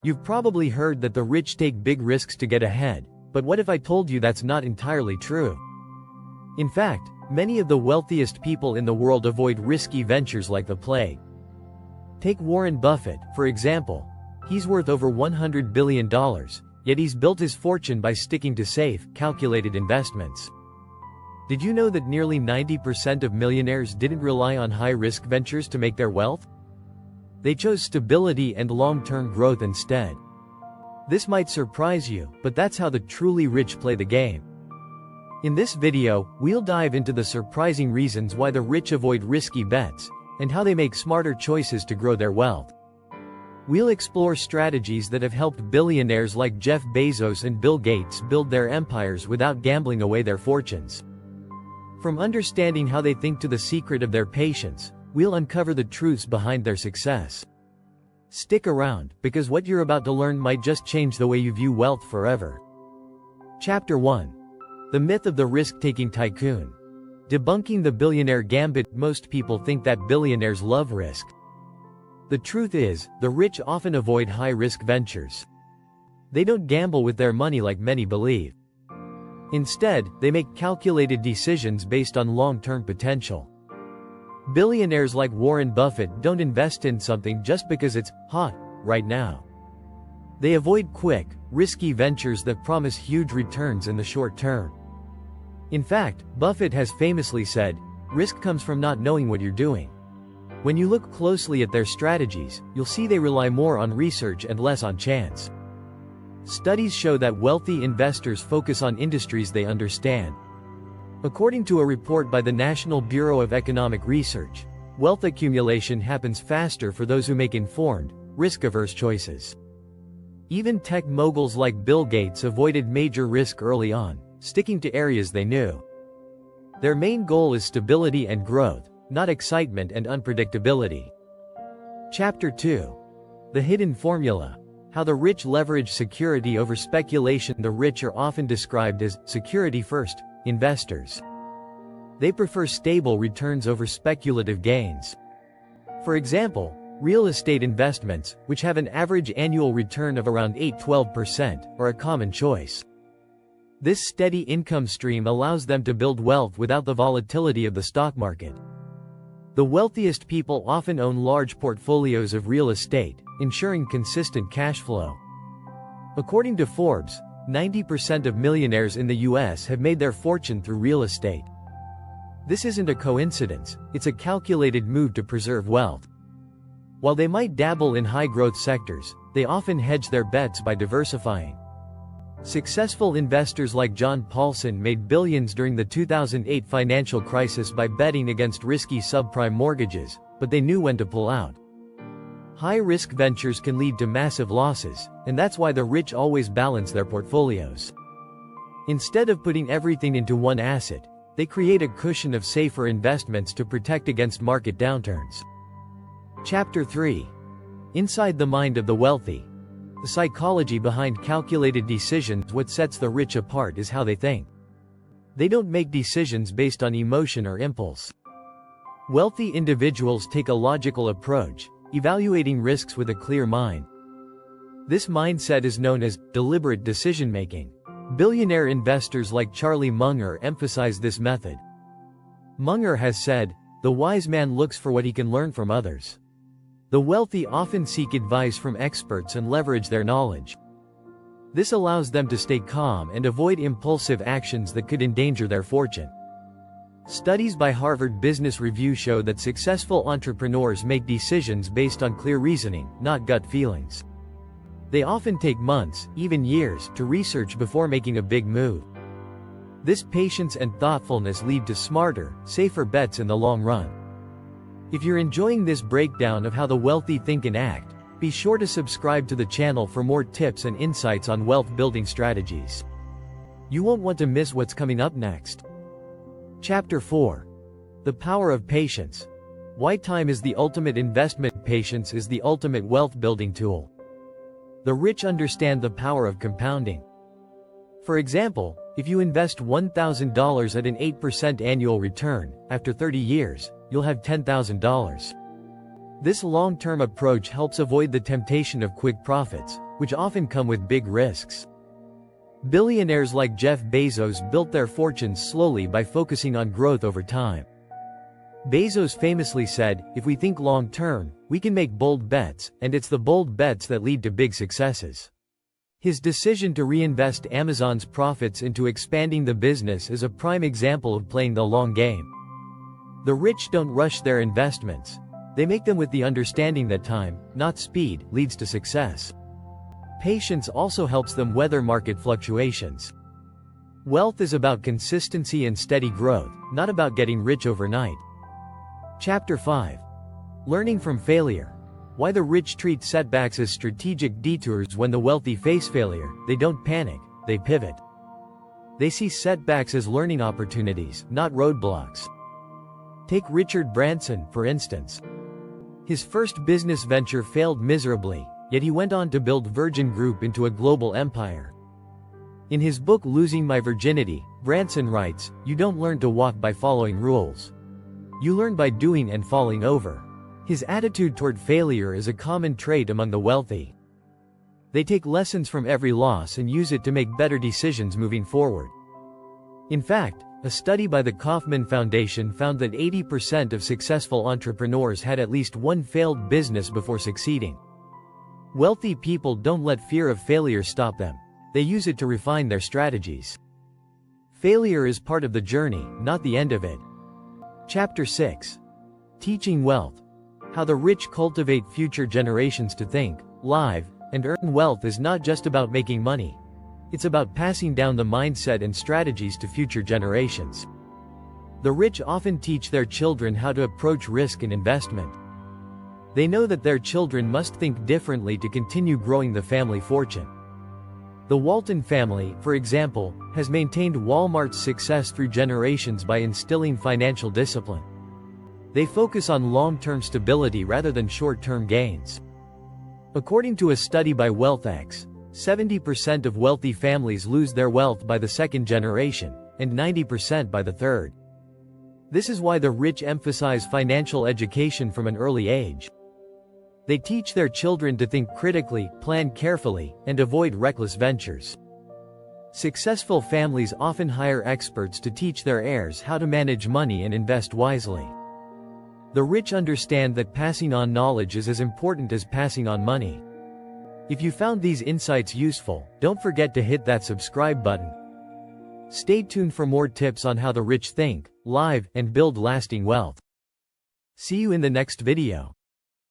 You've probably heard that the rich take big risks to get ahead, but what if I told you that's not entirely true? In fact, many of the wealthiest people in the world avoid risky ventures like the plague. Take Warren Buffett, for example. He's worth over $100 billion, yet he's built his fortune by sticking to safe, calculated investments. Did you know that nearly 90% of millionaires didn't rely on high-risk ventures to make their wealth? They chose stability and long-term growth instead. This might surprise you, but that's how the truly rich play the game. In this video, we'll dive into the surprising reasons why the rich avoid risky bets, and how they make smarter choices to grow their wealth. We'll explore strategies that have helped billionaires like Jeff Bezos and Bill Gates build their empires without gambling away their fortunes. From understanding how they think to the secret of their patience, we'll uncover the truths behind their success. Stick around, because what you're about to learn might just change the way you view wealth forever. Chapter 1. The Myth of the Risk-Taking Tycoon. Debunking the billionaire gambit. Most people think that billionaires love risk. The truth is, the rich often avoid high-risk ventures. They don't gamble with their money like many believe. Instead, they make calculated decisions based on long-term potential. Billionaires like Warren Buffett don't invest in something just because it's hot right now. They avoid quick, risky ventures that promise huge returns in the short term. In fact, Buffett has famously said, "Risk comes from not knowing what you're doing." When you look closely at their strategies, you'll see they rely more on research and less on chance. Studies show that wealthy investors focus on industries they understand. According to a report by the National Bureau of Economic Research, wealth accumulation happens faster for those who make informed, risk-averse choices. Even tech moguls like Bill Gates avoided major risk early on, sticking to areas they knew. Their main goal is stability and growth, not excitement and unpredictability. Chapter 2. The Hidden Formula. How the rich leverage security over speculation. The rich are often described as security-first investors. They prefer stable returns over speculative gains. For example, real estate investments, which have an average annual return of around 8–12%, are a common choice. This steady income stream allows them to build wealth without the volatility of the stock market. The wealthiest people often own large portfolios of real estate, ensuring consistent cash flow. According to Forbes, 90% of millionaires in the US have made their fortune through real estate. This isn't a coincidence, it's a calculated move to preserve wealth. While they might dabble in high-growth sectors, they often hedge their bets by diversifying. Successful investors like John Paulson made billions during the 2008 financial crisis by betting against risky subprime mortgages, but they knew when to pull out. High-risk ventures can lead to massive losses, and that's why the rich always balance their portfolios. Instead of putting everything into one asset, they create a cushion of safer investments to protect against market downturns. Chapter 3. Inside the Mind of the Wealthy. The psychology behind calculated decisions. What sets the rich apart is how they think. They don't make decisions based on emotion or impulse. Wealthy individuals take a logical approach, evaluating risks with a clear mind. This mindset is known as deliberate decision-making. Billionaire investors like Charlie Munger emphasize this method. Munger has said, "The wise man looks for what he can learn from others." The wealthy often seek advice from experts and leverage their knowledge. This allows them to stay calm and avoid impulsive actions that could endanger their fortune. Studies by Harvard Business Review show that successful entrepreneurs make decisions based on clear reasoning, not gut feelings. They often take months, even years, to research before making a big move. This patience and thoughtfulness lead to smarter, safer bets in the long run. If you're enjoying this breakdown of how the wealthy think and act, be sure to subscribe to the channel for more tips and insights on wealth-building strategies. You won't want to miss what's coming up next. Chapter 4. The Power of Patience. Why time is the ultimate investment. Patience is the ultimate wealth-building tool. The rich understand the power of compounding. For example, if you invest $1,000 at an 8% annual return, after 30 years, you'll have $10,000. This long-term approach helps avoid the temptation of quick profits, which often come with big risks. Billionaires like Jeff Bezos built their fortunes slowly by focusing on growth over time. Bezos famously said, "If we think long-term, we can make bold bets, and it's the bold bets that lead to big successes." His decision to reinvest Amazon's profits into expanding the business is a prime example of playing the long game. The rich don't rush their investments. They make them with the understanding that time, not speed, leads to success. Patience also helps them weather market fluctuations. Wealth is about consistency and steady growth, not about getting rich overnight. Chapter 5. Learning from failure. Why the rich treat setbacks as strategic detours. When the wealthy face failure, they don't panic, they pivot. They see setbacks as learning opportunities, not roadblocks. Take Richard Branson, for instance. His first business venture failed miserably, yet he went on to build Virgin Group into a global empire. In his book Losing My Virginity, Branson writes, "You don't learn to walk by following rules. You learn by doing and falling over." His attitude toward failure is a common trait among the wealthy. They take lessons from every loss and use it to make better decisions moving forward. In fact, a study by the Kauffman Foundation found that 80% of successful entrepreneurs had at least one failed business before succeeding. Wealthy people don't let fear of failure stop them. They use it to refine their strategies. Failure is part of the journey, not the end of it. Chapter 6. Teaching wealth. How the rich cultivate future generations to think, live, and earn wealth is not just about making money. It's about passing down the mindset and strategies to future generations. The rich often teach their children how to approach risk and investment. They know that their children must think differently to continue growing the family fortune. The Walton family, for example, has maintained Walmart's success through generations by instilling financial discipline. They focus on long-term stability rather than short-term gains. According to a study by WealthX, 70% of wealthy families lose their wealth by the second generation, and 90% by the third. This is why the rich emphasize financial education from an early age. They teach their children to think critically, plan carefully, and avoid reckless ventures. Successful families often hire experts to teach their heirs how to manage money and invest wisely. The rich understand that passing on knowledge is as important as passing on money. If you found these insights useful, don't forget to hit that subscribe button. Stay tuned for more tips on how the rich think, live, and build lasting wealth. See you in the next video.